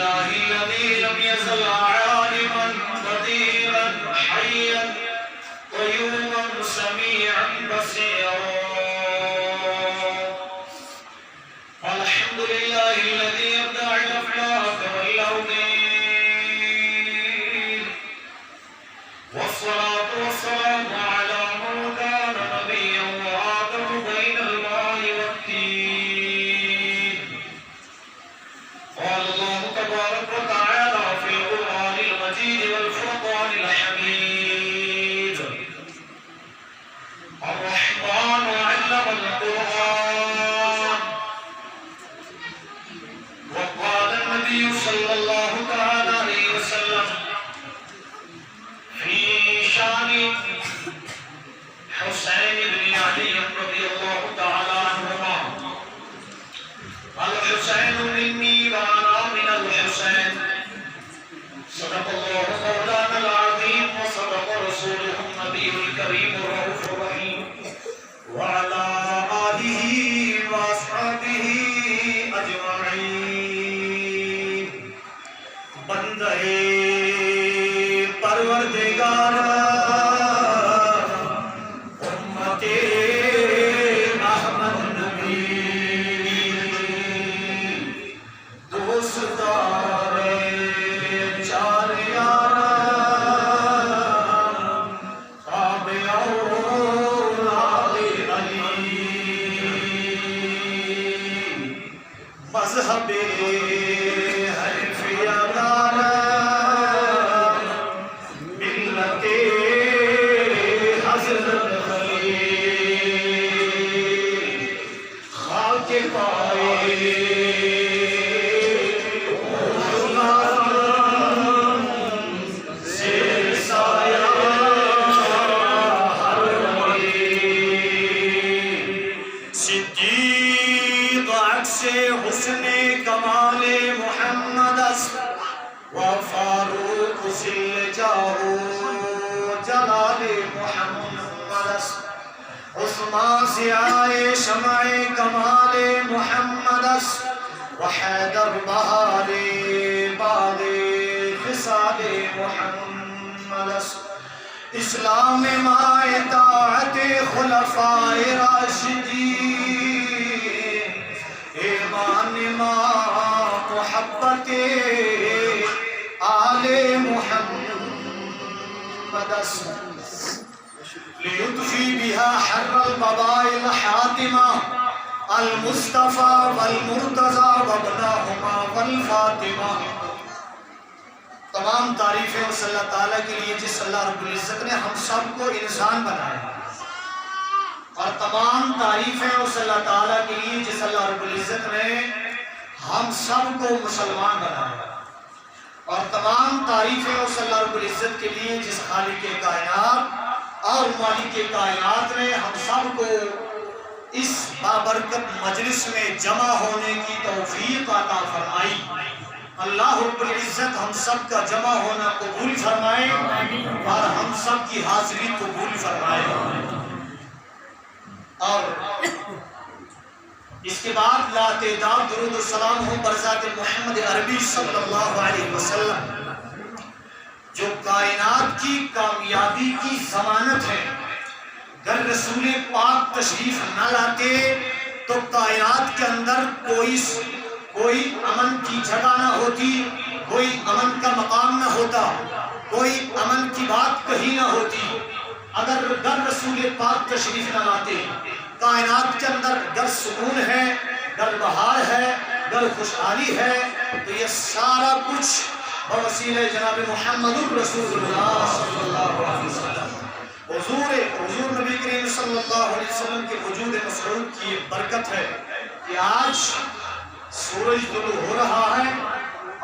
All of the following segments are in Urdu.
لله الذي لم يزل عالما قديرا حيا قيوما سميعا بصيرا. الحمد لله الذي يبدع الافلاك والاودين، والصلاة والسلام على من كان نبيا وآدم بين الماء والطين. قال الله تبارك وتعالى في القرآن المجيد والفرقان الحميد: الرحمن علم القرآن. وقال النبي صلى الله تعالى عليه وسلم في شان حسين بن علي رضي الله تعالى عنهما: الحسين مني وانا من الحسين. صدق الله مولانا العظيم وصدق رسوله النبي الكريم الرؤوف الرحيم، وعلى آله واصحابه اجمعین. بندے پروردگار امت احمد نبی دوستدار چار یار تابع اولاد علی مذہب حسن کمال محمد و فاروق سل جاؤ جلال محمد. عثمان سے آئے شمع کمال محمد و حیدر بہار باد خصال محمد. اسلام ماء طاعت خلفائے راشدین، ایمان ماں محبت آل محمد. لیطفی بها حر البواء الحاتمہ المصطفیٰ والمرتضیٰ وابناہما والفاطمہ. تمام تعریفیں اس اللہ تعالیٰ کے لیے جس اللہ رب العزت نے ہم سب کو انسان بنایا، اور تمام تعریفیں اس اللہ تعالیٰ کے لیے جس اللہ رب العزت نے ہم سب کو مسلمان بنایا، اور تمام تعریفیں اس اللہ رب العزت کے لیے جس خالق کائنات اور مالک کائنات نے ہم سب کو اس بابرکت مجلس میں جمع ہونے کی توفیق عطا فرمائی. اللہ رب العزت ہم سب کا جمع ہونا قبول فرمائے اور ہم سب کی حاضری قبول فرمائے. اور اس کے بعد لا تعداد درود و سلام ہو بر ذات محمد عربی صلی اللہ علیہ وسلم، جو کائنات کی کامیابی کی ضمانت ہے. اگر رسول پاک تشریف نہ لاتے تو کائنات کے اندر کوئی امن کی جگہ نہ ہوتی، کوئی امن کا مقام نہ ہوتا، کوئی امن کی بات کہیں نہ ہوتی. اگر رسول پاک تشریف نہ لاتے کائنات کے اندر گر سکون ہے، گر بہار ہے، گر خوشحالی ہے، تو یہ سارا کچھ بوسیلہ جناب محمد رسول اللہ صلی اللہ علیہ وسلم، حضور نبی کریم صلی اللہ علیہ وسلم کے وجود مسعود کی برکت ہے کہ آج سورج طلوع ہو رہا ہے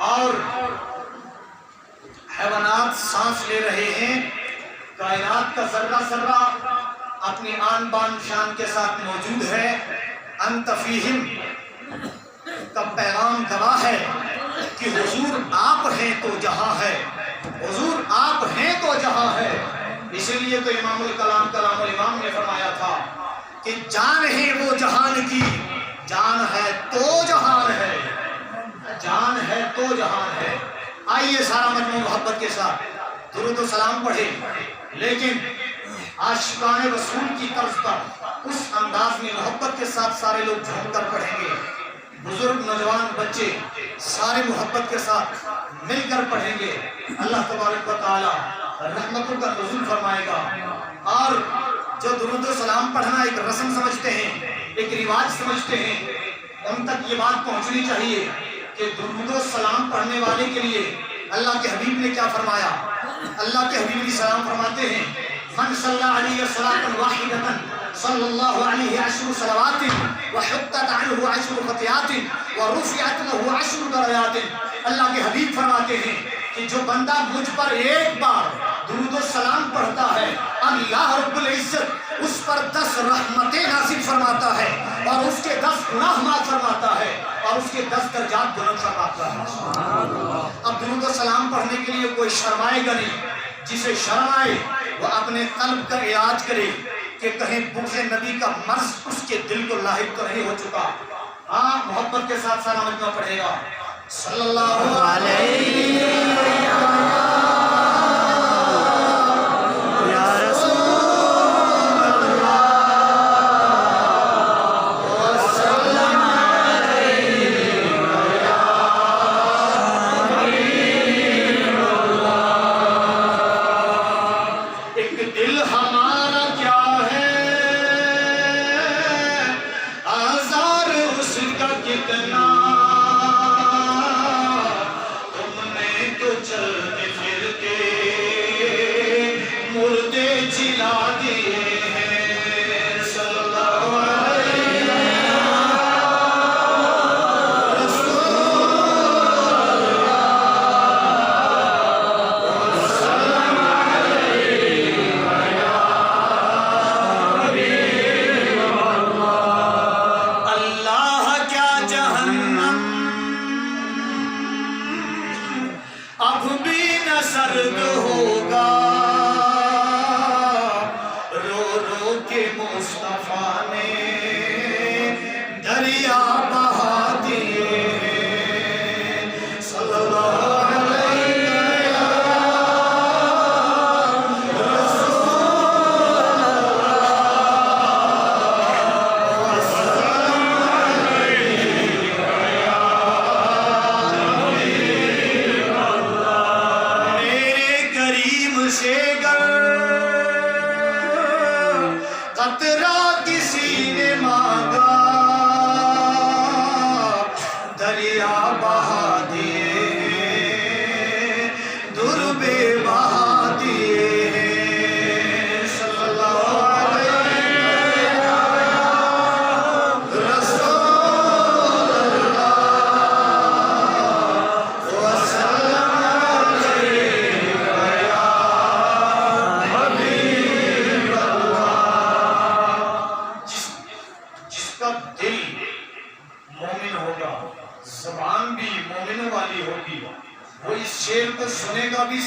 اور حیوانات سانس لے رہے ہیں. کائنات کا ذرہ ذرہ اپنی آن بان شان کے ساتھ موجود ہے. انت فیہم کا پیغام گواہ ہے کہ حضور آپ ہیں تو جہاں ہے، حضور آپ ہیں تو جہاں ہے. اسی لیے تو امام الکلام کلام الامام نے فرمایا تھا کہ جان ہے وہ جہان کی، جان ہے تو جہان ہے. جان ہے تو جہان ہے۔ آئیے سارا مجموع محبت کے ساتھ درود و سلام پڑھے، لیکن عاشقان رسول کی طرز پر اس انداز میں محبت کے ساتھ سارے لوگ جھوم کر پڑھیں گے۔ بزرگ، نوجوان، بچے سارے محبت کے ساتھ مل کر پڑھیں گے۔ اللہ تبارک و تعالی رحمتوں کا نزول فرمائے گا۔ اور جو درود و سلام پڑھنا ایک رسم سمجھتے ہیں، ایک رواج سمجھتے ہیں، ان تک یہ بات پہنچنی چاہیے کہ درود و سلام پڑھنے والے کے لیے اللہ کے حبیب نے کیا فرمایا۔ اللہ کے حبیب علیہ السلام فرماتے ہیں من صلی علیہ صلاۃ واحدۃ صلی اللہ علیہ عشر صلوات وحطت عنہ عشر خطیات ورفعت له عشر درجات۔ اللہ کے حبیب فرماتے ہیں کہ جو بندہ مجھ پر ایک بار درود و سلام پڑھتا ہے، اللہ رب العزت اس پر 10 رحمتیں نازل فرماتا ہے اور اس کے 10 گناہ معاف فرماتا ہے اور اس کے 10 درجات بلند فرماتا ہے۔ اب درود و سلام پڑھنے کے لیے کوئی شرمائے گا نہیں۔ جسے شرم آئے وہ اپنے قلب کا علاج کرے کہ کہیں بغض نبی کا مرض اس کے دل کو لاحق تو نہیں ہو چکا۔ ہاں، محبت کے ساتھ سلام مجمع پڑھے گا صلی اللہ علیہ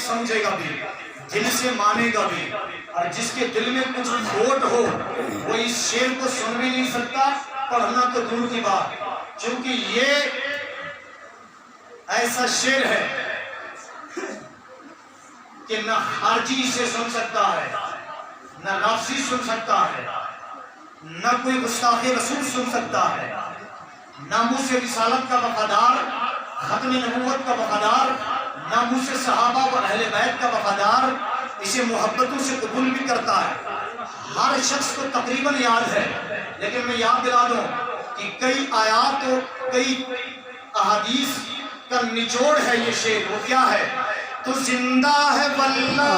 سمجھے گا بھی، دل سے مانے گا بھی، اور جس کے دل میں کچھ کھوٹ ہو وہ اس شعر کو سن بھی نہیں سکتا، پڑھنا تو دور کی بات، چونکہ یہ ایسا شعر ہے کہ نہ خارجی اسے سن سکتا ہے، نہ لفظی سن سکتا ہے، نہ کوئی گستاخ رسول سن سکتا ہے، ناموس رسالت کا وفادار، ختم نبوت کا وفادار، ناموس صحابہ و اہل بیت کا وفادار اسے محبتوں سے قبول بھی کرتا ہے۔ ہر شخص کو تقریباً یاد ہے، لیکن میں یاد دلا دوں کہ کئی آیات اور کئی احادیث کا نچوڑ ہے یہ شعر۔ وہ کیا ہے؟ تو زندہ ہے واللہ،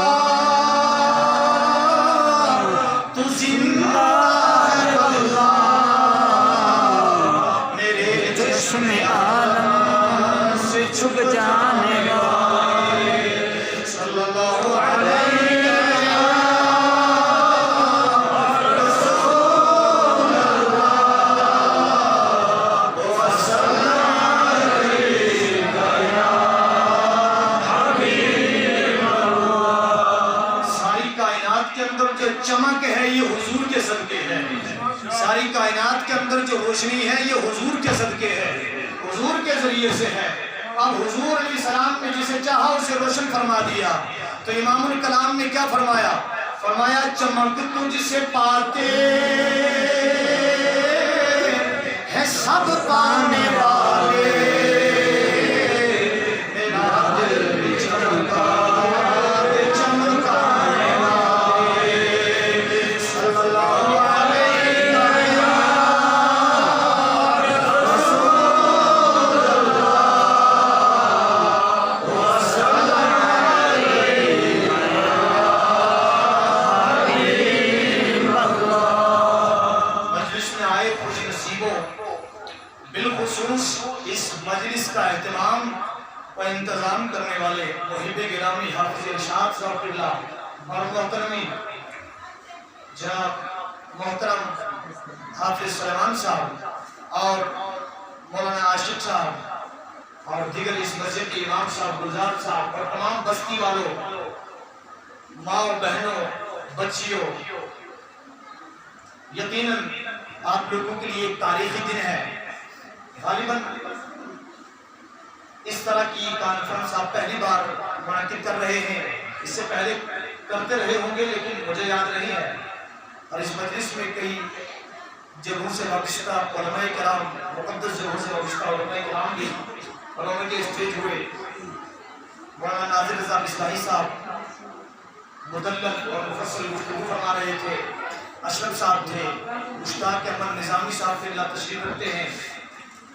تو زندہ ہے واللہ، میرے جسم عالم سے چھپ جانے والے صلی اللہ علیہ چمک ہے یہ حضور کے صدقے ہے، ساری کائنات کے اندر جو روشنی ہے یہ حضور کے صدقے ہے۔ حضور کے ذریعے سے ہے. اب حضور علیہ السلام نے جسے چاہا اسے روشن فرما دیا. تو امام الکلام نے کیا فرمایا؟ فرمایا چمک تجھ سے پاتے ہیں سب پانے والے، میرا دل بھی چمکا چمکانے والے، صلی اللہ علیہ رسول اللہ وسلم. مجلس میں آئے خوش نصیبوں، بالخصوص اس مجلس کا اہتمام و انتظام کرنے والے محب گرامی حافظ ارشاد صاحب اللہ اور محترمی جناب محترم حافظ سلیمان صاحب اور مولانا عاشق صاحب اور دیگر اس مسجد کے امام صاحب گلزار صاحب اور تمام بستی والوں، ماں بہنوں، بچیوں، یقیناً آپ لوگوں کے لیے ایک تاریخی دن ہے. غالباً اس طرح کی کانفرنس آپ پہلی بار منعقد کر رہے ہیں، اس سے پہلے کرتے رہے ہوں گے لیکن مجھے یاد نہیں ہے. اور اس مجلس میں کئی جگہوں سے وابستہ علماء کرام، مقدس جگہوں سے وابستہ علماء کرام بھی علماء کے اسٹیج ہوئے. مولانا ناظر رضا اصلاحی صاحب مدلل اور مفصل گفتگو فرما رہے تھے. اشرف صاحب تھے، مشتاق احمد نظامی صاحب سے اللہ تشریف رکھتے ہیں.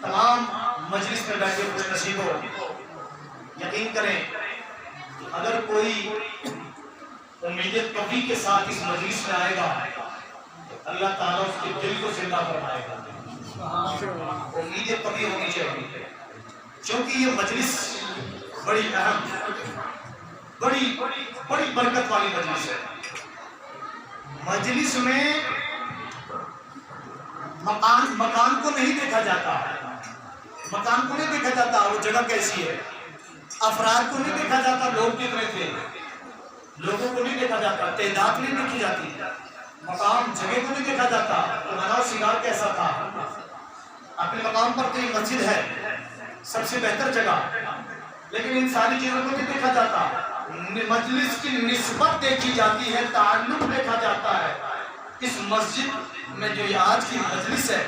تمام مجلس میں بیٹھے خوش نصیبوں، یقین کریں کہ اگر کوئی امید قوی کے ساتھ اس مجلس میں آئے گا تو اللہ تعالیٰ اس کے دل کو زندہ فرمائے گا. امید قوی ہونی چاہیے کیونکہ یہ مجلس بڑی اہم، بڑی برکت والی مجلس ہے. مجلس میں مکان کو نہیں دیکھا جاتا، مکان کو نہیں دیکھا جاتا وہ جگہ کیسی ہے، افراد کو نہیں دیکھا جاتا لوگ کتنے تھے، لوگوں کو نہیں دیکھا جاتا، تعداد نہیں دیکھی جاتی، مقام جگہ کو نہیں دیکھا جاتا تو بنا و سنگار کیسا تھا. اپنے مقام پر تو یہ مسجد ہے سب سے بہتر جگہ، لیکن ان ساری چیزوں کو نہیں دیکھا جاتا. مجلس کی نسبت دیکھی جاتی ہے، تعلق دیکھا جاتا ہے. اس مسجد میں جو یہ آج کی مجلس ہے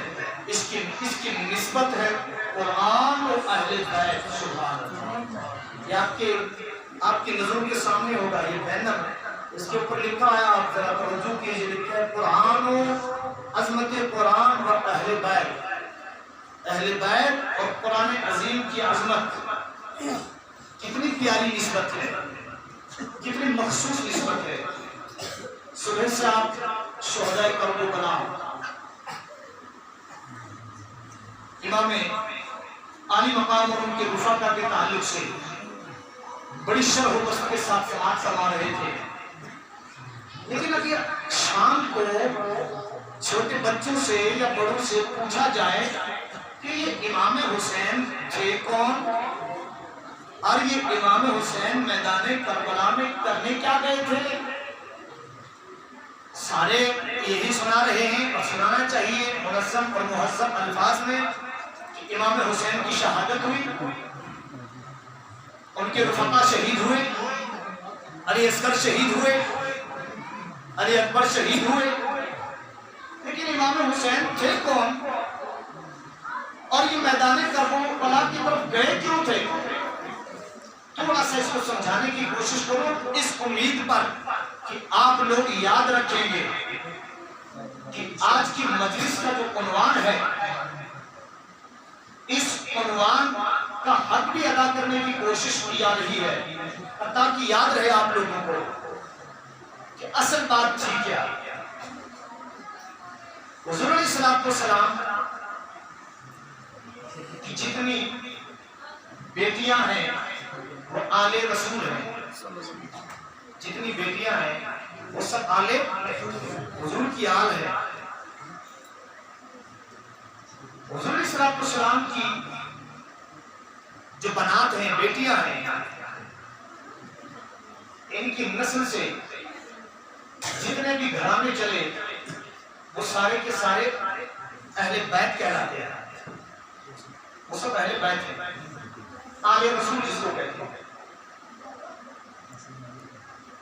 اس کی نسبت ہے قرآن اور اہل بیت. سبحان اللہ. یہ آپ کی نظروں کے سامنے ہوگا یہ بینر، اس کے اوپر لکھا ہے، آپ ذرا توجہ کیجئے، لکھا ہے قرآن و عظمت قرآن و اہل بیت. اہل بیت اور قرآن عظیم کی عظمت کتنی پیاری نسبت ہے، کتنی مخصوص نسبت ہے. صبح سے آپ شہداء کربلا، امام عالی مقام اور ان کے رفقا کے تعلق سے بڑی شرح و بسط کے ساتھ سماعت فرما رہے تھے. لیکن اگر شام کو چھوٹے بچوں سے یا بڑوں سے پوچھا جائے کہ یہ امام حسین تھے کون اور یہ امام حسین میدان کربلا میں کرنے کیا گئے تھے، سارے یہی سنا رہے ہیں اور سنانا چاہیے منظم اور مہذب الفاظ میں کہ امام حسین کی شہادت ہوئی، ان کے رفقا شہید ہوئے، علی اصغر شہید ہوئے، علی اکبر شہید ہوئے. لیکن امام حسین تھے کون اور یہ میدان کربلا کی طرف گئے کیوں تھے؟ تھوڑا سا اس کو سمجھانے کی کوشش کرو اس امید پر کہ آپ لوگ یاد رکھیں گے کہ آج کی مجلس کا جو عنوان ہے اس عنوان کا حق بھی ادا کرنے کی کوشش کی جا رہی ہے تاکہ یاد رہے آپ لوگوں کو کہ اصل بات تھی کیا. حضور علیہ السلام کی جتنی بیٹیاں ہیں وہ آل رسول ہیں، جتنی بیٹیاں ہیں وہ سب آل حضور کی آل ہے. حضور علیہ السلام کی جو بنات ہیں، بیٹیاں ہیں، ان کی نسل سے جتنے بھی گھرانے چلے وہ سارے کے سارے اہل بیت کہلاتے ہیں. وہ سب اہل بیت ہیں، آل رسول جس کو کہتے ہیں.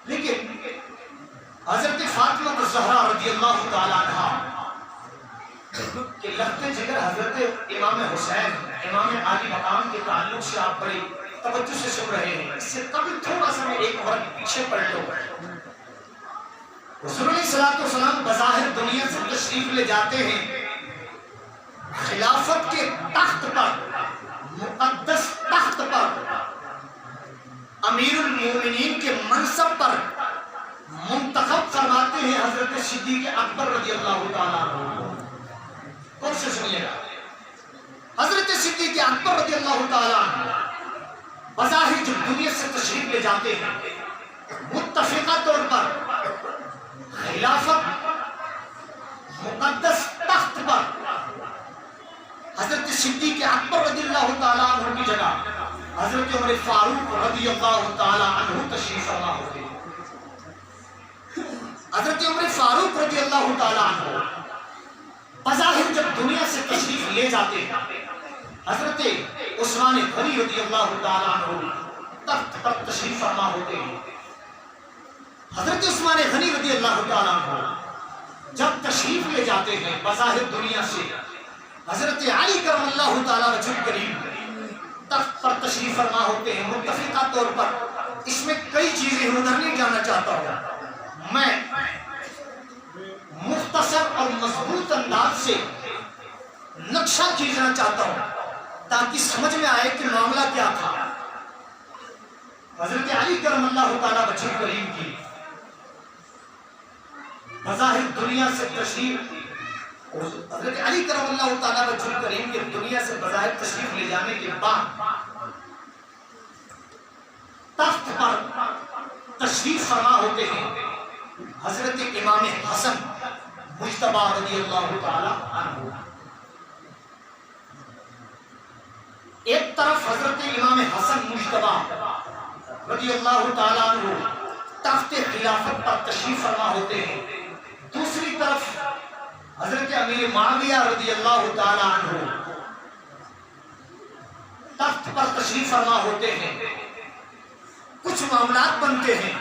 لیکن حضرت فاطمہ الزہرا رضی اللہ تعالی عنہا کہ لگتے جگر حضرت امام حسین امام علی مقام کے تعلق سے آپ بڑی توجہ سے سن رہے ہیں. اس سے قبل تھوڑا سا میں ایک ورق پیچھے پڑھ لوں. حضور علیہ الصلوۃ والسلام بظاہر دنیا سے تشریف لے جاتے ہیں، خلافت کے تخت پر، مقدس تخت پر، امیر المومنین کے منصب پر منتخب فرماتے ہیں حضرت صدیق اکبر رضی اللہ تعالیٰ عنہ. اور سے سنیے گا، حضرت صدیق اکبر رضی اللہ تعالیٰ عنہ بظاہر جب دنیا سے تشریف لے جاتے ہیں، متفقہ طور پر خلافت مقدس تخت پر حضرت صدیق اکبر رضی اللہ تعالیٰ عنہ کی جگہ حضرت عمر فاروق رضی اللہ تعالیٰ عنہ تشریف فرما ہوتے ہیں. حضرت عمر فاروق رضی اللہ تعالیٰ عنہ بظاہر جب دنیا سے تشریف لے جاتے ہیں، حضرت عثمان غنی رضی اللہ تعالیٰ عنہ تخت پر تشریف فرما ہوتے ہیں. حضرت عثمان غنی رضی اللہ تعالیٰ عنہ جب تشریف لے جاتے ہیں بظاہر دنیا سے، حضرت علی کرم اللہ تعالیٰ وجہ کریم تخت پر تشریف فرما ہوتے ہیں متفقہ طور پر. اس میں کئی چیزیں ادھر نہیں جانا چاہتا ہوں، میں مختصر اور مضبوط انداز سے نقشہ کھینچنا چاہتا ہوں تاکہ سمجھ میں آئے کہ معاملہ کیا تھا. حضرت علی کرم اللہ تعالیٰ وجہ کریم کی بظاہر دنیا سے تشریف، حضرت علی کرم اللہ تعالیٰ وجہ کریم کے دنیا سے بظاہر تشریف لے جانے کے بعد تخت پر تشریف فرما ہوتے ہیں حضرت امام حسن مجتبی رضی اللہ تعالیٰ عنہ. ایک طرف حضرت امام حسن مجتبی رضی اللہ تعالیٰ عنہ تخت خلافت پر تشریف فرما ہوتے ہیں، دوسری طرف حضرت امیر معاویہ رضی اللہ تعالیٰ عنہ تخت پر تشریف فرما ہوتے ہیں. کچھ معاملات بنتے ہیں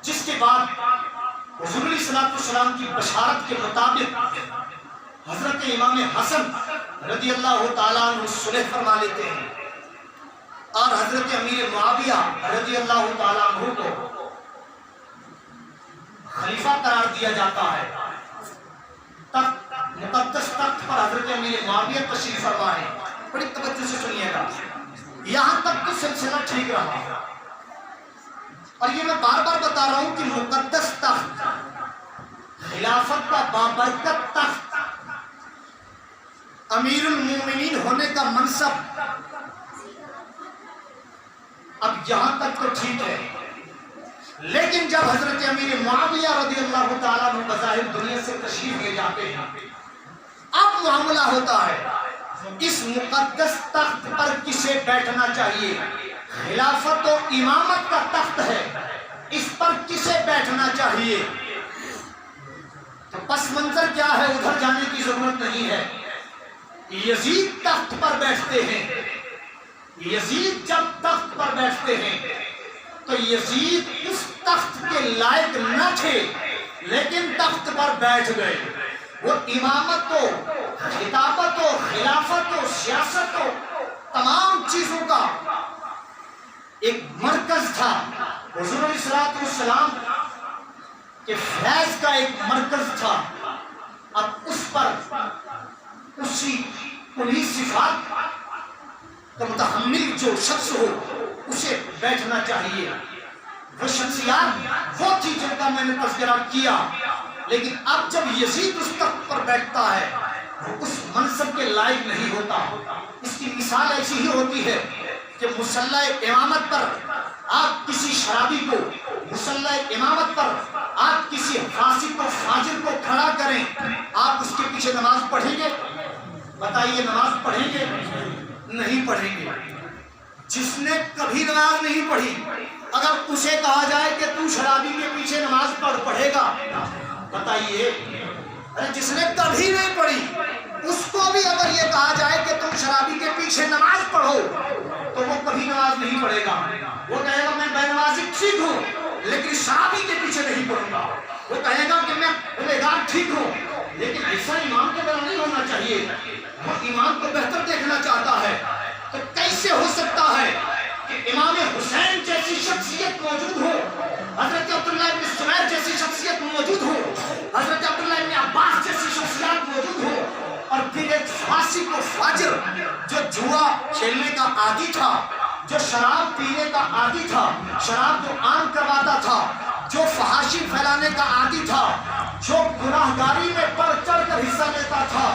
جس کے بعد حضور علیہ الصلوۃ والسلام کی بشارت کے مطابق حضرت امام حسن رضی اللہ تعالیٰ عنہ صلح فرما لیتے ہیں اور حضرت امیر معاویہ رضی اللہ تعالیٰ عنہ کو خلیفہ قرار دیا جاتا ہے. تخت مقدس تخت پر حضرت امیر معاویہ تشریف فرما ہے. بڑی توجہ سے سنیے گا، یہاں تک تو سلسلہ ٹھیک رہا. اور یہ میں بار بار بتا رہا ہوں کہ مقدس تخت، خلافت کا بابرکت تخت، امیر المومنین ہونے کا منصب، اب یہاں تک تو ٹھیک ہے. لیکن جب حضرت امیر معاویہ رضی اللہ تعالیٰ عنہ بظاہر دنیا سے تشریف لے جاتے ہیں، اب معاملہ ہوتا ہے اس مقدس تخت پر کسے بیٹھنا چاہیے. خلافت و امامت کا تخت ہے، اس پر کسے بیٹھنا چاہیے. تو پس منظر کیا ہے، ادھر جانے کی ضرورت نہیں ہے. یزید تخت پر بیٹھتے ہیں. یزید جب تخت پر بیٹھتے ہیں تو یزید اس تخت کے لائق نہ تھے لیکن تخت پر بیٹھ گئے. وہ امامت و خطابت و خلافت و سیاست و تمام چیزوں کا ایک مرکز تھا. حضور علیہ الصلوۃ والسلام کے فیض کا ایک مرکز تھا. اب اس پر اسی انہی صفات کا متحمل جو شخص ہو اسے بیٹھنا چاہیے. وہ شخصیات وہ تھی جن کا میں نے تذکرہ کیا. لیکن اب جب یزید اس تخت پر بیٹھتا ہے وہ اس منصب کے لائق نہیں ہوتا. اس کی مثال ایسی ہی ہوتی ہے کہ مصلی امامت پر آپ کسی شرابی کو، مصلی امامت پر آپ کسی فاسق و فاجر کو کھڑا کریں، آپ اس کے پیچھے نماز پڑھیں گے؟ بتائیے، نماز پڑھیں گے؟ نہیں پڑھیں گے. جس نے کبھی نماز نہیں پڑھی اگر اسے کہا جائے کہ تو شرابی کے پیچھے نماز پڑھے گا، بتائیے. جس نے کبھی نہیں پڑھی اس کو بھی اگر یہ کہا جائے کہ تم شرابی کے پیچھے نماز پڑھو تو وہ کبھی نماز نہیں پڑھے گا. وہ کہے گا میں بے نمازی ٹھیک ہوں لیکن شرابی کے پیچھے نہیں پڑھوں گا. وہ کہے گا کہ میں گنہگار ٹھیک ہوں لیکن ایسا امام کے بنا نہیں ہونا چاہیے. وہ امام کو بہتر دیکھنا چاہتا ہے. تو کیسے ہو سکتا ہے کہ امام حسین جیسی شخصیت موجود ہو, حضرت عبداللہ ابن زبیر جیسی شخصیت موجود ہو, حضرت عبداللہ ابن عباس جیسی شخصیات موجود ہو, اور پھر ایک فاسق و فاجر جو جوا کھیلنے کا عادی تھا, جو شراب پینے کا عادی تھا, شراب جو عام کرواتا تھا, جو فحاشی پھیلانے کا عادی تھا, جو گناہگاری میں بڑھ چڑھ کر حصہ لیتا تھا,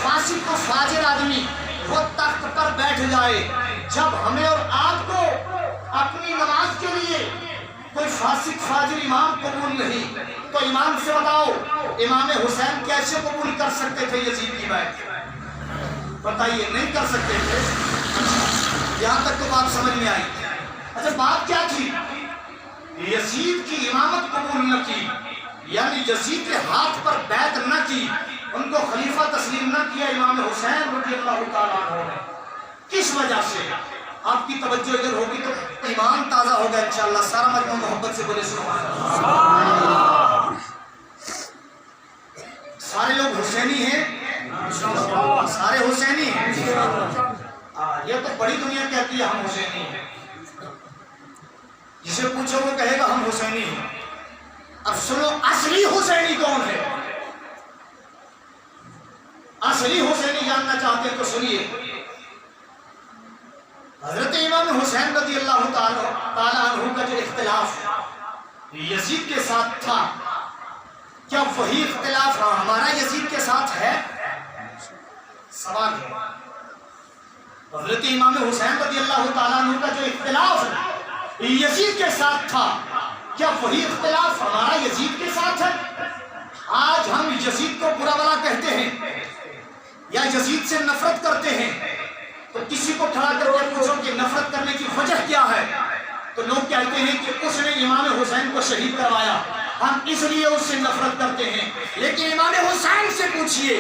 فاسق و فاجر آدمی وہ تخت پر بیٹھ جائے. جب ہمیں اور آپ کو اپنی نماز کے لیے کوئی فاسق فاجر امام قبول نہیں, تو امام سے بتاؤ امام حسین کیسے قبول کر سکتے تھے یزید کی بیعت؟ بتائیے, نہیں کر سکتے تھے. یہاں تک تو بات سمجھ میں آئی. اچھا بات کیا تھی؟ یزید کی امامت قبول نہ کی, یعنی یزید کے ہاتھ پر بیعت نہ کی, ان کو خلیفہ تسلیم نہ کیا امام حسین رضی اللہ تعالیٰ عنہ نے. کس وجہ سے؟ آپ کی توجہ ادھر ہوگی تو ایمان تازہ ہوگا انشاءاللہ. سارا مجموعہ محبت سے بولے سبحان اللہ. سارے لوگ حسینی ہیں, سارے حسینی ہیں. یہ تو بڑی دنیا کہتی ہے ہم حسینی ہیں. جسے پوچھو وہ کہے گا ہم حسینی ہیں. اب سنو اصلی حسینی کون ہے؟ اصلی حسینی جاننا چاہتے ہیں تو سنیے. حضرت امام حسین رضی اللہ تعالیٰ عنہ کا جو اختلاف یزید کے ساتھ تھا, کیا وہی اختلاف ہمارا یزید کے ساتھ ہے؟ سوال ہے. حضرت امام حسین رضی اللہ تعالیٰ عنہ کا جو اختلاف یزید کے ساتھ تھا, کیا وہی اختلاف ہمارا یزید کے ساتھ ہے؟ آج ہم یزید کو برا بلا کہتے ہیں یا یزید سے نفرت کرتے ہیں, تو کسی کو کھڑا کر کے پوچھو کہ نفرت کرنے کی وجہ کیا ہے, تو لوگ کہتے ہیں کہ اس نے امام حسین کو شہید کروایا, ہم اس لیے اس سے نفرت کرتے ہیں. لیکن امام حسین سے پوچھئے,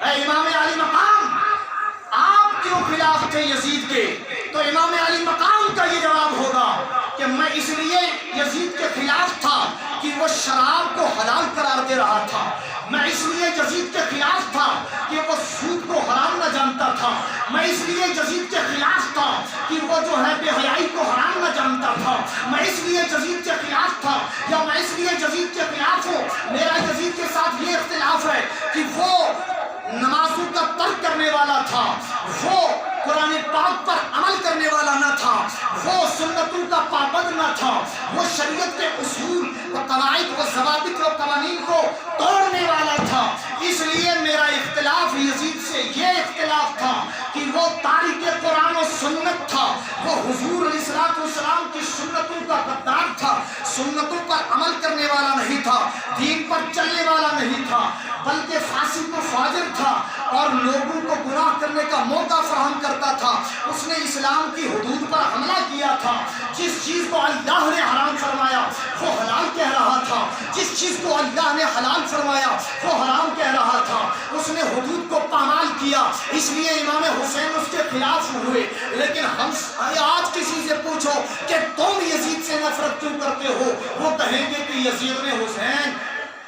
اے امام علی مقام, آپ کیوں خلاف تھے یزید کے؟ تو امام علی مقام کا یہ جواب ہوگا کہ میں اس لیے یزید کے خلاف تھا کہ وہ شراب کو حلال قرار دے رہا تھا. میں اس لیے یزید کے خلاف تھا کہ وہ سود کو حرام نہ جانتا تھا. میں اس لیے یزید کے خلاف تھا کہ وہ جو ہے بے حیائی کو حرام نہ جانتا تھا. میں اس لیے یزید کے خلاف تھا, یا میں اس لیے یزید کے خلاف ہوں. میرا یزید کے ساتھ یہ اختلاف ہے کہ وہ نمازوں کا ترک کرنے والا تھا, وہ قرآن پاک پر عمل کرنے والا نہ تھا, وہ سنتوں کا پابند نہ تھا, وہ شریعت کے اصول و قواعد و ضوابط و قوانین کو توڑنے والا تھا. اس لیے میرا اختلاف یزید سے یہ اختلاف تھا کہ وہ تارک قرآن و سنت تھا, وہ حضور علیہ السلام کی سنتوں کا غدار تھا, سنتوں پر عمل کرنے والا نہیں تھا, دین پر چلنے والا نہیں تھا, بلکہ فاسق و فاجر تھا اور لوگوں کو گناہ کرنے کا موقع فراہم کرتا تھا. اس نے اسلام کی حدود پر حملہ کیا تھا. جس چیز کو اللہ نے حرام فرمایا وہ حلال کہہ رہا تھا, جس چیز کو اللہ نے حلال فرمایا وہ حرام کہہ رہا تھا. اس نے حدود کو پامال کیا, اس لیے امام حسین اس کے خلاف ہوئے. لیکن ہم آج کسی سے پوچھو کہ تم یزید سے نفرت کیوں کرتے ہو, وہ کہیں گے کہ یزید نے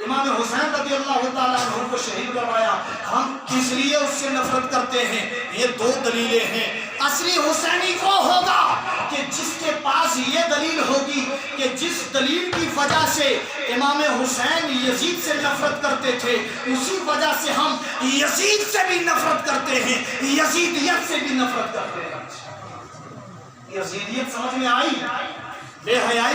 امام حسین رضی اللہ تعالیٰ عنہ کو شہید کروایا, ہم کس لیے اس سے نفرت کرتے ہیں. یہ دو دلیلیں ہیں. اصلی حسینی وہ ہوگا کہ جس کے پاس یہ دلیل ہوگی کہ جس دلیل کی وجہ سے امام حسین یزید سے نفرت کرتے تھے, اسی وجہ سے ہم یزید سے بھی نفرت کرتے ہیں, یزیدیت سے بھی نفرت کرتے ہیں. یزیدیت سمجھ میں آئی؟ بے حیائی